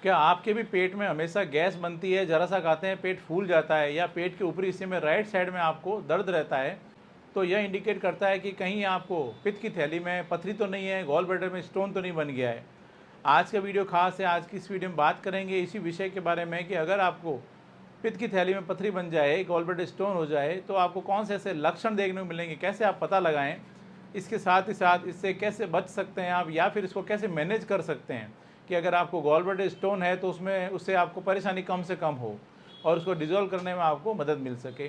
क्या आपके भी पेट में हमेशा गैस बनती है, ज़रा सा खाते हैं पेट फूल जाता है, या पेट के ऊपरी हिस्से में राइट साइड में आपको दर्द रहता है, तो यह इंडिकेट करता है कि कहीं आपको पित्त की थैली में पथरी तो नहीं है, गॉल ब्लैडर में स्टोन तो नहीं बन गया है। आज का वीडियो खास है। आज की इस वीडियो में बात करेंगे इसी विषय के बारे में कि अगर आपको पित्त की थैली में पथरी बन जाए, गॉल ब्लैडर स्टोन हो जाए, तो आपको कौन से ऐसे लक्षण देखने को मिलेंगे, कैसे आप पता लगाएं, इसके साथ ही साथ इससे कैसे बच सकते हैं आप, या फिर इसको कैसे मैनेज कर सकते हैं कि अगर आपको गॉल ब्लैडर स्टोन है तो उससे आपको परेशानी कम से कम हो और उसको डिजोल्व करने में आपको मदद मिल सके।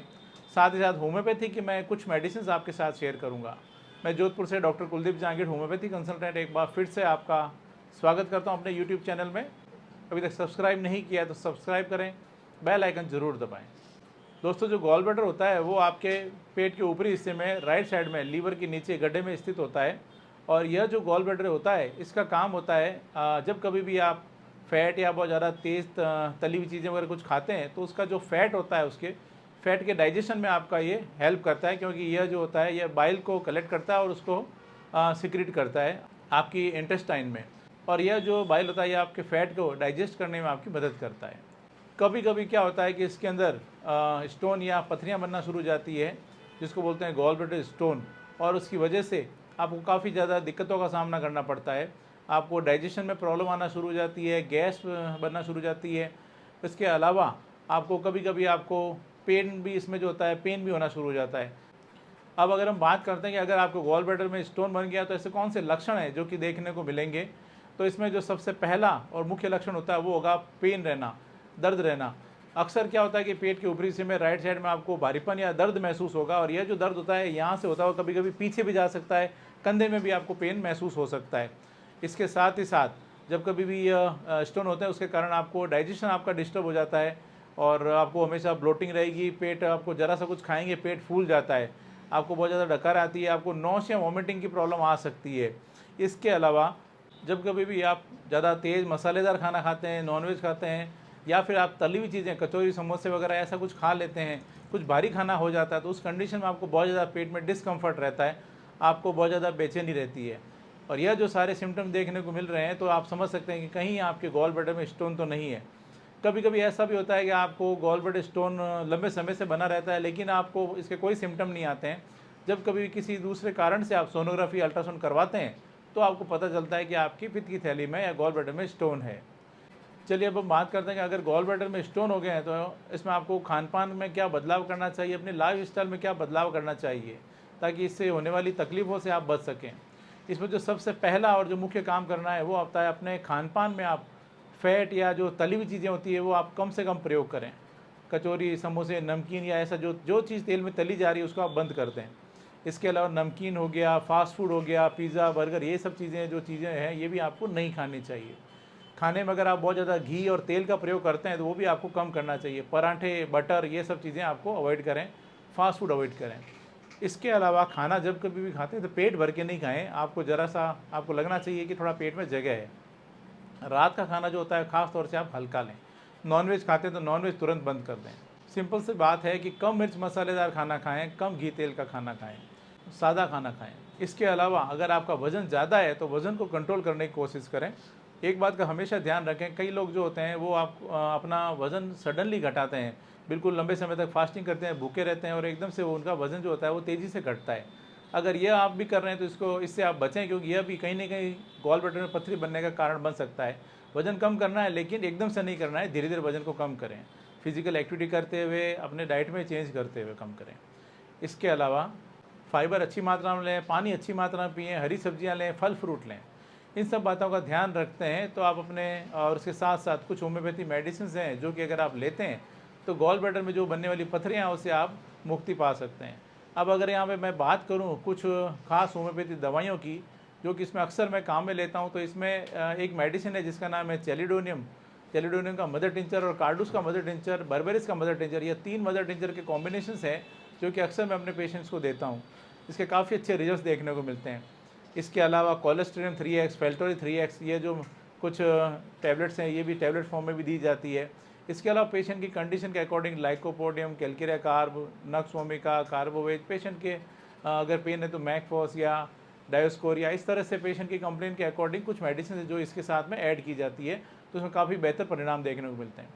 साथ ही साथ होम्योपैथी की मैं कुछ मेडिसिन आपके साथ शेयर करूंगा। मैं जोधपुर से doctor Kuldeep Jahangir, homeopathy consultant, एक बार फिर से आपका स्वागत करता हूं अपने यूट्यूब चैनल में। अभी तक सब्सक्राइब नहीं किया है तो सब्सक्राइब करें, बेल आइकन ज़रूर दबाएं। दोस्तों, जो गॉल ब्लैडर होता है वो आपके पेट के ऊपरी हिस्से में राइट साइड में लीवर के नीचे गड्ढे में स्थित होता है। और यह जो गॉल ब्लैडर होता है इसका काम होता है, जब कभी भी आप फैट या बहुत ज़्यादा तेज़ तली हुई चीज़ें वगैरह कुछ खाते हैं तो उसका जो फैट होता है, उसके फैट के डाइजेशन में आपका ये हेल्प करता है, क्योंकि यह जो होता है यह बाइल को कलेक्ट करता है और उसको सिक्रीट करता है आपकी इंटेस्टाइन में। और यह जो बाइल होता है यह आपके फैट को डाइजेस्ट करने में आपकी मदद करता है। कभी कभी क्या होता है कि इसके अंदर स्टोन या पथरियाँ बनना शुरू हो जाती है, जिसको बोलते हैं गॉल ब्लैडर स्टोन, और उसकी वजह से आपको काफ़ी ज़्यादा दिक्कतों का सामना करना पड़ता है। आपको डाइजेशन में प्रॉब्लम आना शुरू हो जाती है, गैस बनना शुरू हो जाती है। इसके अलावा आपको कभी कभी आपको पेन भी, इसमें जो होता है पेन भी होना शुरू हो जाता है। अब अगर हम बात करते हैं कि अगर आपको गॉल ब्लैडर में स्टोन बन गया तो ऐसे कौन से लक्षण हैं जो कि देखने को मिलेंगे, तो इसमें जो सबसे पहला और मुख्य लक्षण होता है वो होगा पेन रहना, दर्द रहना। अक्सर क्या होता है कि पेट के ऊपरी हिस्से में राइट साइड में आपको भारीपन या दर्द महसूस होगा, और यह जो दर्द होता है यहाँ से होता है, कभी कभी पीछे भी जा सकता है, कंधे में भी आपको पेन महसूस हो सकता है। इसके साथ ही साथ जब कभी भी स्टोन होते हैं उसके कारण आपको डाइजेशन आपका डिस्टर्ब हो जाता है, और आपको हमेशा ब्लोटिंग रहेगी, पेट आपको ज़रा सा कुछ खाएंगे पेट फूल जाता है, आपको बहुत ज़्यादा डकार आती है, आपको नॉश या वॉमिटिंग की प्रॉब्लम आ सकती है। इसके अलावा जब कभी भी आप ज़्यादा तेज़ मसालेदार खाना खाते हैं, नॉनवेज खाते हैं, या फिर आप तली हुई चीज़ें, कचौरी, समोसे वगैरह ऐसा कुछ खा लेते हैं, कुछ भारी खाना हो जाता है, तो उस कंडीशन में आपको बहुत ज़्यादा पेट में डिस्कम्फर्ट रहता है, आपको बहुत ज़्यादा बेचैनी रहती है। और यह जो सारे सिम्टम देखने को मिल रहे हैं तो आप समझ सकते हैं कि कहीं आपके गॉल ब्लैडर में स्टोन तो नहीं है। कभी कभी ऐसा भी होता है कि आपको गॉल ब्लैडर स्टोन लंबे समय से बना रहता है, लेकिन आपको इसके कोई सिम्टम नहीं आते हैं। जब कभी किसी दूसरे कारण से आप सोनोग्राफी, अल्ट्रासाउंड करवाते हैं तो आपको पता चलता है कि आपकी पित्त की थैली में या गॉल ब्लैडर में स्टोन है। चलिए अब हम बात करते हैं कि अगर गॉल ब्लैडर में स्टोन हो गए हैं तो इसमें आपको खान पान में क्या बदलाव करना चाहिए, अपने लाइफ स्टाइल में क्या बदलाव करना चाहिए, ताकि इससे होने वाली तकलीफ़ों से आप बच सकें। इसमें जो सबसे पहला और जो मुख्य काम करना है वो आता है अपने खान पान में आप फैट या जो तली हुई चीज़ें होती है वो आप कम से कम प्रयोग करें। कचौरी, समोसे, नमकीन या ऐसा जो जो चीज़ तेल में तली जा रही है उसको आप बंद कर दें। इसके अलावा नमकीन हो गया, फास्ट फूड हो गया, पिज़्ज़ा, बर्गर, ये सब चीज़ें जो चीज़ें हैं ये भी आपको नहीं खानी चाहिए। खाने में अगर आप बहुत ज़्यादा घी और तेल का प्रयोग करते हैं तो वो भी आपको कम करना चाहिए। पराठे, बटर, ये सब चीज़ें आपको अवॉइड करें, फास्ट फूड अवॉइड करें। इसके अलावा खाना जब कभी भी खाते हैं तो पेट भर के नहीं खाएं, आपको ज़रा सा आपको लगना चाहिए कि थोड़ा पेट में जगह है। रात का खाना जो होता है ख़ास तौर से आप हल्का लें। नॉनवेज खाते हैं तो नॉनवेज तुरंत बंद कर दें। सिंपल सी बात है कि कम मिर्च मसालेदार खाना खाएं, कम घी तेल का खाना खाएं, सादा खाना खाएं। इसके अलावा अगर आपका वज़न ज़्यादा है तो वज़न को कंट्रोल करने की कोशिश करें। एक बात का हमेशा ध्यान रखें, कई लोग जो होते हैं वो अपना वज़न सडनली घटाते हैं, बिल्कुल लंबे समय तक फास्टिंग करते हैं, भूखे रहते हैं, और एकदम से वो उनका वज़न जो होता है वो तेज़ी से घटता है। अगर यह आप भी कर रहे हैं तो इससे आप बचें, क्योंकि यह भी कहीं ना कहीं गॉल ब्लैडर में पथरी बनने का कारण बन सकता है। वज़न कम करना है लेकिन एकदम से नहीं करना है, धीरे धीरे वज़न को कम करें, फिजिकल एक्टिविटी करते हुए, अपने डाइट में चेंज करते हुए कम करें। इसके अलावा फाइबर अच्छी मात्रा में लें, पानी अच्छी मात्रा में पिएँ, हरी सब्जियां लें, फल फ्रूट लें। इन सब बातों का ध्यान रखते हैं तो आप अपने, और इसके साथ साथ कुछ होम्योपैथी मेडिसिन हैं जो कि अगर आप लेते हैं तो गॉल ब्लैडर में जो बनने वाली पथरियाँ हैं उससे आप मुक्ति पा सकते हैं। अब अगर यहाँ पे मैं बात करूँ कुछ खास होम्योपैथी दवाइयों की जो कि इसमें अक्सर मैं काम में लेता हूँ, तो इसमें एक मेडिसिन है जिसका नाम है चैलिडोनियम। चैलिडोनियम का मदर टिंचर और कार्डूस का मदर टिंचर, बर्बेरिस का मदर टिंचर, ये 3 मदर टिंचर के कॉम्बिनेशंस हैं जो कि अक्सर मैं अपने पेशेंट्स को देता हूँ। इसके काफ़ी अच्छे रिजल्ट्स देखने को मिलते हैं। इसके अलावा कोलेस्ट्रियम 3x, फेल्टोरी 3x, ये जो कुछ टैबलेट्स हैं ये भी टैबलेट फॉर्म में भी दी जाती है। इसके अलावा पेशेंट की कंडीशन के according lycopodium, calcarea carb, nux vomica, carbo veg, patient के अगर पेन है तो मैकफॉस या डायोस्कोरिया, इस तरह से पेशेंट की कंप्लेन के अकॉर्डिंग कुछ मेडिसिन है जो इसके साथ में ऐड की जाती है, तो उसमें काफ़ी बेहतर परिणाम देखने को मिलते हैं।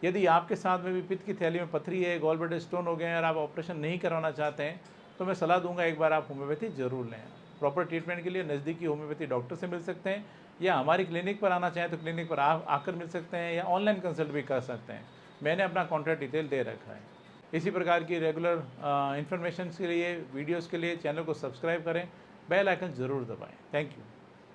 यदि आपके साथ में भी पित्त की थैली में पथरी है, गॉल ब्लैडर स्टोन हो गए हैं और आप ऑपरेशन नहीं करवाना चाहते हैं, तो मैं सलाह दूंगा एक बार आप होम्योपैथी ज़रूर लें। प्रॉपर ट्रीटमेंट के लिए नज़दीकी होम्योपैथी डॉक्टर से मिल सकते हैं, या हमारी क्लिनिक पर आना चाहें तो क्लिनिक पर आकर मिल सकते हैं, या ऑनलाइन कंसल्ट भी कर सकते हैं। मैंने अपना कॉन्टैक्ट डिटेल दे रखा है। इसी प्रकार की रेगुलर इन्फॉर्मेशन के लिए, वीडियोज़ के लिए चैनल को सब्सक्राइब करें, बेल आइकन ज़रूर दबाएँ। Thank you.